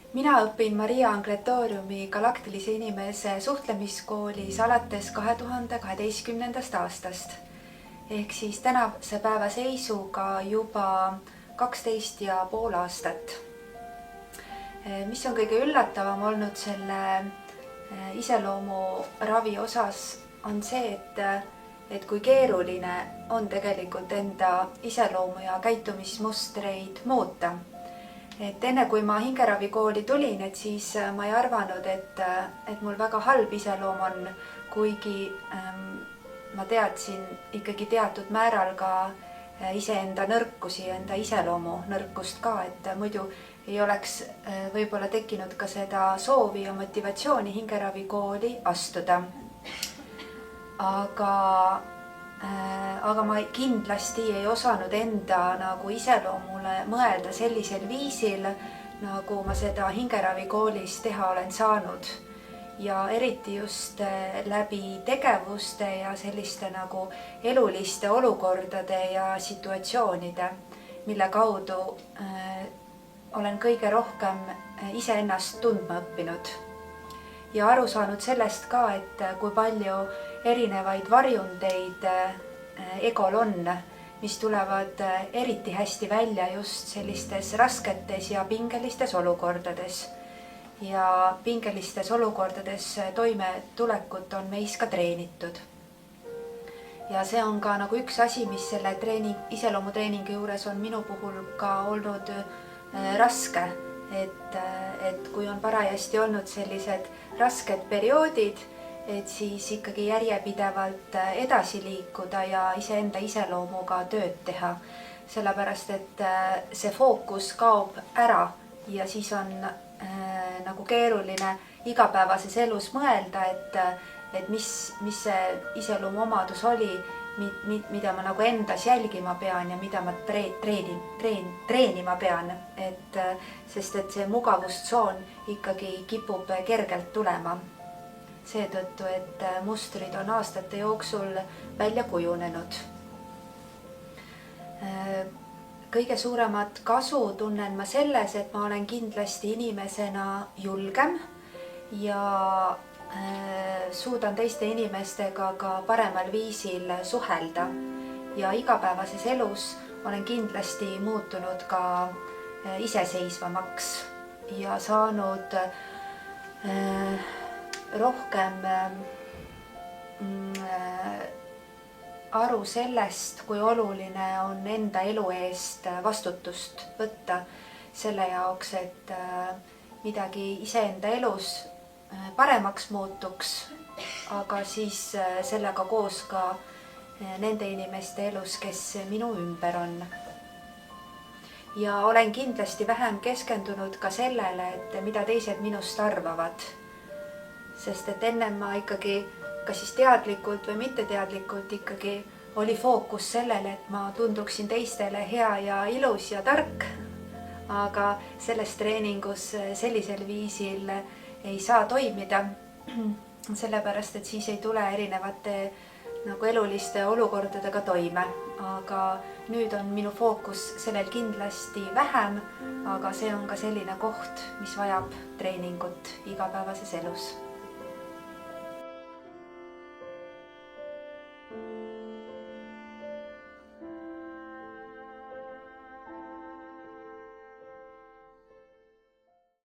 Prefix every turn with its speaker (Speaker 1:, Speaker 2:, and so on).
Speaker 1: Mina õpin Maria Angletooriumi galaktilise inimese suhtlemiskoolis alates 2012. aastast. Ehk siis tänase päeva seisuga juba 12,5 aastat. Mis on kõige üllatavam olnud selle iseloomuravi osas, on see, et kui keeruline on tegelikult enda iseloomu ja käitumismustreid muuta. Et enne kui ma hingeravikooli tulin, et siis ma ei arvanud, et mul väga halb iseloom on, kuigi ma teadsin ikkagi teatud määral ka iseenda nõrkusi, enda iseloomu nõrkust ka, et muidu ei oleks võib-olla tekkinud ka seda soovi ja motivatsiooni hingeravikooli astuda. Aga ma kindlasti ei osanud enda nagu iseloomule mõelda sellisel viisil, nagu ma seda hingeravikooliis teha olen saanud. Ja eriti just läbi tegevuste ja selliste nagu eluliste olukordade ja situatsioonide, mille kaudu olen kõige rohkem iseennast tundma õppinud. Ja aru saanud sellest ka, et kui palju erinevaid varjundeid egol on, mis tulevad eriti hästi välja just sellistes rasketes ja pingelistes olukordades. Ja pingelistes olukordades toimetulekut on meis ka treenitud. Ja see on ka nagu üks asi, mis selle iseloomutreeningi juures on minu puhul ka olnud raske. Et kui on parajasti olnud sellised rasked perioodid, et siis ikkagi järjepidevalt edasi liikuda ja iseenda iseloomuga tööd teha. Sellepärast, et see fookus kaob ära ja siis on nagu keeruline igapäevases elus mõelda, et mis see iseloomu omadus oli, mida ma nagu endas jälgima pean ja mida ma treenima pean, sest et see mugavustsoon ikkagi kipub kergelt tulema. Seetõttu, et mustrid on aastate jooksul välja kujunenud. Kõige suuremat kasu tunnen ma selles, et ma olen kindlasti inimesena julgem ja suudan teiste inimestega ka paremal viisil suhelda. Ja igapäevases elus olen kindlasti muutunud ka iseseisvamaks ja saanud rohkem aru sellest, kui oluline on enda elu eest vastutust võtta selle jaoks, et midagi iseenda elus paremaks muutuks, aga siis sellega koos ka nende inimeste elus, kes minu ümber on. Ja olen kindlasti vähem keskendunud ka sellele, et mida teised minust arvavad. Sest et enne ma ikkagi, kas siis teadlikult või mitteteadlikult ikkagi oli fookus sellele, et ma tunduksin teistele hea ja ilus ja tark. Aga selles treeningus sellisel viisil ei saa toimida, sellepärast, et siis ei tule erinevate nagu eluliste olukordadega toime. Aga nüüd on minu fookus sellel kindlasti vähem, aga see on ka selline koht, mis vajab treeningut igapäevases elus.